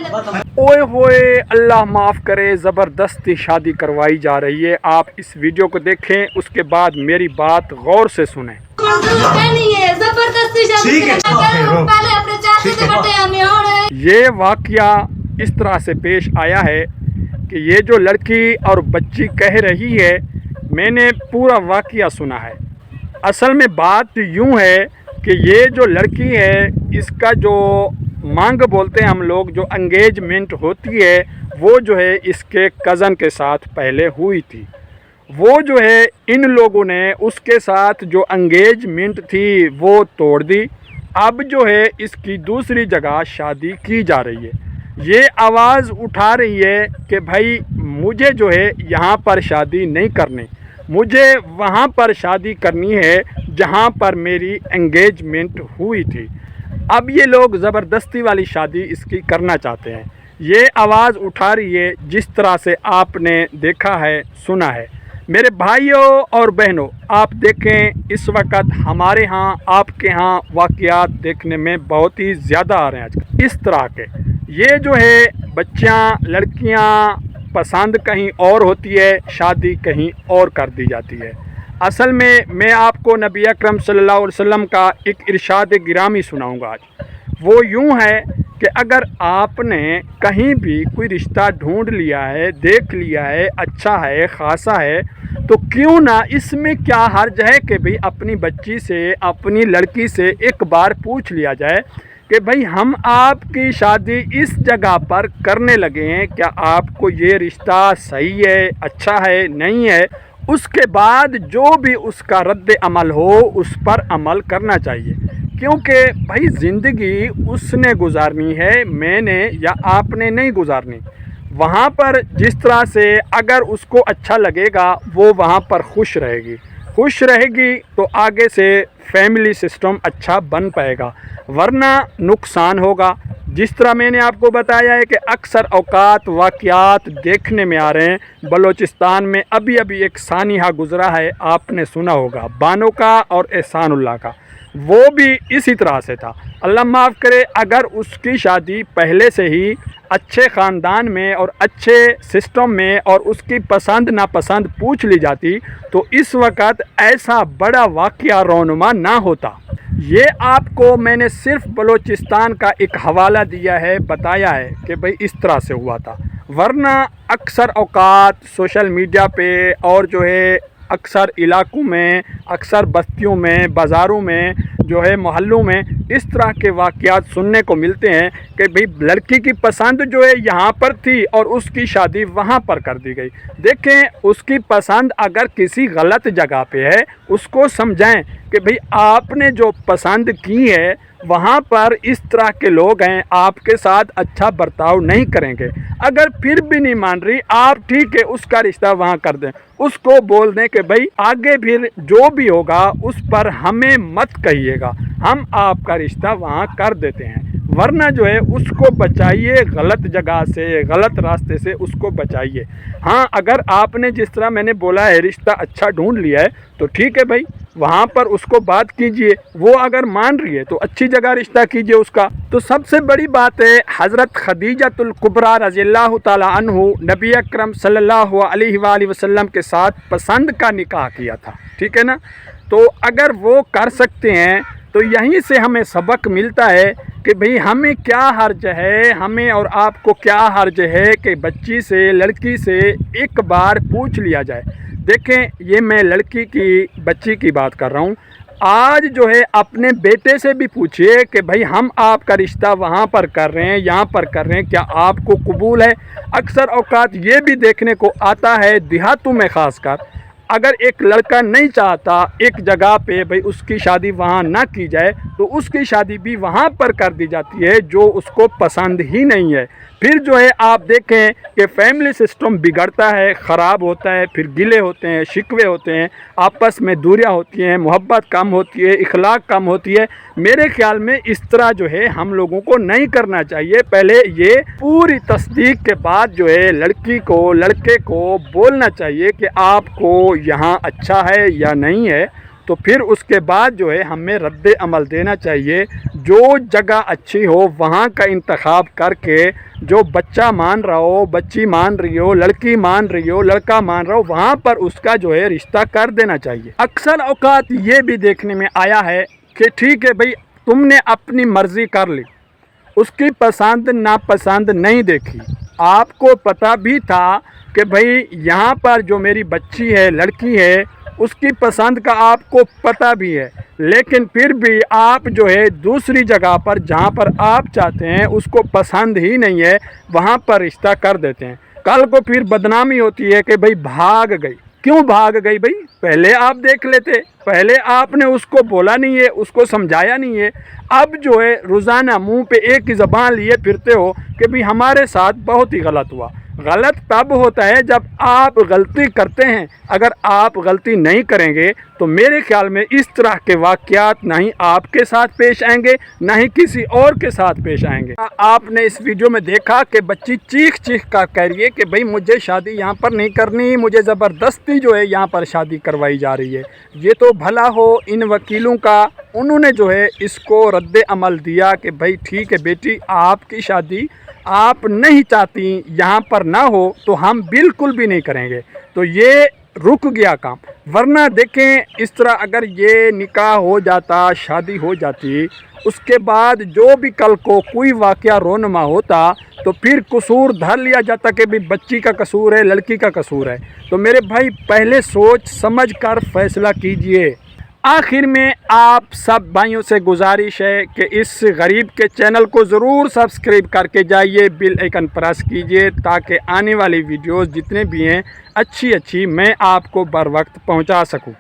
ओए होए अल्लाह माफ़ करे, ज़बरदस्ती शादी करवाई जा रही है। आप इस वीडियो को देखें, उसके बाद मेरी बात गौर से सुनें। ये वाक़या इस तरह से पेश आया है कि ये जो लड़की और बच्ची कह रही है, मैंने पूरा वाक़या सुना है। असल में बात यूँ है कि ये जो लड़की है, इसका जो मांग बोलते हैं हम लोग, जो एंगेजमेंट होती है, वो जो है इसके कज़न के साथ पहले हुई थी। वो जो है इन लोगों ने उसके साथ जो एंगेजमेंट थी वो तोड़ दी। अब जो है इसकी दूसरी जगह शादी की जा रही है। ये आवाज़ उठा रही है कि भाई मुझे जो है यहाँ पर शादी नहीं करनी, मुझे वहाँ पर शादी करनी है जहाँ पर मेरी एंगेजमेंट हुई थी। अब ये लोग ज़बरदस्ती वाली शादी इसकी करना चाहते हैं। ये आवाज़ उठा रही है जिस तरह से आपने देखा है, सुना है। मेरे भाइयों और बहनों, आप देखें इस वक्त हमारे यहाँ, आपके यहाँ वाक़यात देखने में बहुत ही ज़्यादा आ रहे हैं आजकल इस तरह के। ये जो है बच्चियाँ, लड़कियाँ पसंद कहीं और होती है, शादी कहीं और कर दी जाती है। असल में मैं आपको नबी अकरम सल्लल्लाहु अलैहि वसल्लम का एक इरशाद गिरामी सुनाऊंगा आज। वो यूं है कि अगर आपने कहीं भी कोई रिश्ता ढूंढ लिया है, देख लिया है, अच्छा है, खासा है, तो क्यों ना इसमें क्या हर्ज है कि भाई अपनी बच्ची से, अपनी लड़की से एक बार पूछ लिया जाए कि भाई हम आपकी शादी इस जगह पर करने लगे हैं, क्या आपको ये रिश्ता सही है, अच्छा है, नहीं है। उसके बाद जो भी उसका रद्द अमल हो उस पर अमल करना चाहिए, क्योंकि भाई ज़िंदगी उसने गुजारनी है, मैंने या आपने नहीं गुजारनी। वहाँ पर जिस तरह से अगर उसको अच्छा लगेगा वो वहाँ पर खुश रहेगी तो आगे से फैमिली सिस्टम अच्छा बन पाएगा, वरना नुकसान होगा। जिस तरह मैंने आपको बताया है कि अक्सर औकात वाक़यात देखने में आ रहे हैं। बलूचिस्तान में अभी अभी एक सानिहा गुज़रा है, आपने सुना होगा, बानो का और एहसानुल्लाह का, वो भी इसी तरह से था। अल्लाह माफ़ करे, अगर उसकी शादी पहले से ही अच्छे ख़ानदान में और अच्छे सिस्टम में और उसकी पसंद नापसंद पूछ ली जाती तो इस वक्त ऐसा बड़ा वाक़या रोनुमा ना होता। ये आपको मैंने सिर्फ बलूचिस्तान का एक हवाला दिया है, बताया है कि भाई इस तरह से हुआ था, वरना अक्सर औकात सोशल मीडिया पे और जो है अक्सर इलाकों में, अक्सर बस्तियों में, बाज़ारों में, जो है मोहल्लों में इस तरह के वाक़यात सुनने को मिलते हैं कि भाई लड़की की पसंद जो है यहाँ पर थी और उसकी शादी वहाँ पर कर दी गई। देखें, उसकी पसंद अगर किसी गलत जगह पे है उसको समझाएं कि भाई आपने जो पसंद की है वहाँ पर इस तरह के लोग हैं, आपके साथ अच्छा बर्ताव नहीं करेंगे। अगर फिर भी नहीं मान रही आप, ठीक है, उसका रिश्ता वहाँ कर दें, उसको बोल दें कि भाई आगे फिर जो भी होगा उस पर हमें मत कहिएगा, हम आपका रिश्ता वहाँ कर देते हैं। वरना जो है उसको बचाइए, गलत जगह से, गलत रास्ते से उसको बचाइए। हाँ, अगर आपने जिस तरह मैंने बोला है रिश्ता अच्छा ढूंढ लिया है तो ठीक है भाई, वहाँ पर उसको बात कीजिए, वो अगर मान रही है तो अच्छी जगह रिश्ता कीजिए उसका। तो सबसे बड़ी बात है, हज़रत खदीजतुल कुबरा रज़ियल्लाहु ताला अन्हु नबी अकरम सल्लल्लाहु अलैहि वसल्लम के साथ पसंद का निकाह किया था, ठीक है ना। तो अगर वो कर सकते हैं तो यहीं से हमें सबक मिलता है कि भाई हमें क्या हर्ज है, हमें और आपको क्या हर्ज है कि बच्ची से, लड़की से एक बार पूछ लिया जाए। देखें, ये मैं लड़की की, बच्ची की बात कर रहा हूँ। आज जो है अपने बेटे से भी पूछिए कि भाई हम आपका रिश्ता वहाँ पर कर रहे हैं, यहाँ पर कर रहे हैं, क्या आपको कबूल है। अक्सर औकात ये भी देखने को आता है देहातों में ख़ासकर, अगर एक लड़का नहीं चाहता एक जगह पे भाई उसकी शादी वहाँ ना की जाए तो उसकी शादी भी वहाँ पर कर दी जाती है जो उसको पसंद ही नहीं है। फिर जो है आप देखें कि फैमिली सिस्टम बिगड़ता है, ख़राब होता है, फिर गिले होते हैं, शिकवे होते हैं, आपस में दूरियां होती हैं, मोहब्बत कम होती है, इखलाक कम होती है। मेरे ख्याल में इस तरह जो है हम लोगों को नहीं करना चाहिए। पहले ये पूरी तस्दीक के बाद जो है लड़की को, लड़के को बोलना चाहिए कि आपको यहाँ अच्छा है या नहीं है। تو پھر اس کے بعد جو ہے ہمیں رد عمل دینا چاہیے. جو جگہ اچھی ہو وہاں کا انتخاب کر کے جو بچہ مان رہا ہو, بچی مان رہی ہو, لڑکی مان رہی ہو, لڑکا مان رہا ہو, وہاں پر اس کا جو ہے رشتہ کر دینا چاہیے. اکثر اوقات یہ بھی دیکھنے میں آیا ہے کہ ٹھیک ہے بھائی تم نے اپنی مرضی کر لی, اس کی پسند ناپسند نہیں دیکھی, آپ کو پتہ بھی تھا کہ بھائی یہاں پر جو میری بچی ہے, لڑکی ہے, اس کی پسند کا آپ کو پتہ بھی ہے, لیکن پھر بھی آپ جو ہے دوسری جگہ پر جہاں پر آپ چاہتے ہیں اس کو پسند ہی نہیں ہے وہاں پر رشتہ کر دیتے ہیں. کل کو پھر بدنامی ہوتی ہے کہ بھائی بھاگ گئی. کیوں بھاگ گئی بھائی؟ پہلے آپ دیکھ لیتے, پہلے آپ نے اس کو بولا نہیں ہے, اس کو سمجھایا نہیں ہے. اب جو ہے روزانہ منہ پہ ایک ہی زبان لیے پھرتے ہو کہ بھائی ہمارے ساتھ بہت ہی غلط ہوا. غلط تب ہوتا ہے جب آپ غلطی کرتے ہیں. اگر آپ غلطی نہیں کریں گے تو میرے خیال میں اس طرح کے واقعات نہ ہی آپ کے ساتھ پیش آئیں گے نہ ہی کسی اور کے ساتھ پیش آئیں گے. آپ نے اس ویڈیو میں دیکھا کہ بچی چیخ چیخ کر کہہ رہی ہے کہ بھائی مجھے شادی یہاں پر نہیں کرنی, مجھے زبردستی جو ہے یہاں پر شادی کروائی جا رہی ہے. یہ تو بھلا ہو ان وکیلوں کا, انہوں نے جو ہے اس کو رد عمل دیا کہ بھائی ٹھیک ہے بیٹی آپ کی شادی آپ نہیں چاہتی یہاں پر نہ ہو تو ہم بالکل بھی نہیں کریں گے. تو یہ رک گیا کام. ورنہ دیکھیں اس طرح اگر یہ نکاح ہو جاتا, شادی ہو جاتی, اس کے بعد جو بھی کل کو کوئی واقعہ رونما ہوتا تو پھر قصور دھر لیا جاتا کہ بھی بچی کا قصور ہے, لڑکی کا قصور ہے. تو میرے بھائی پہلے سوچ سمجھ کر فیصلہ کیجئے. آخر میں آپ سب بھائیوں سے گزارش ہے کہ اس غریب کے چینل کو ضرور سبسکرائب کر کے جائیے, بیل آئیکن پریس کیجئے تاکہ آنے والی ویڈیوز جتنے بھی ہیں اچھی میں آپ کو بر وقت پہنچا سکوں.